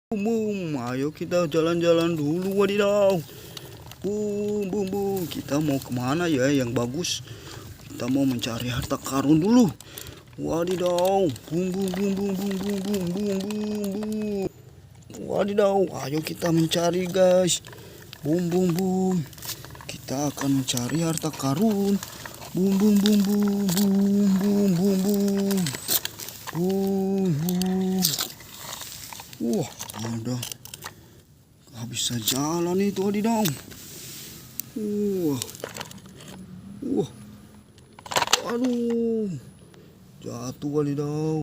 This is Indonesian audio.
Ayo kita jalan-jalan dulu, wadidaw. Kita mau kemana ya yang bagus? Kita mau mencari harta karun dulu. Wadidaw. Wadidaw, ayo kita mencari, guys. Kita akan mencari harta karun. Wah, ada. Gak bisa jalan itu, wadidaw. Aduh, jatuh, wadidaw.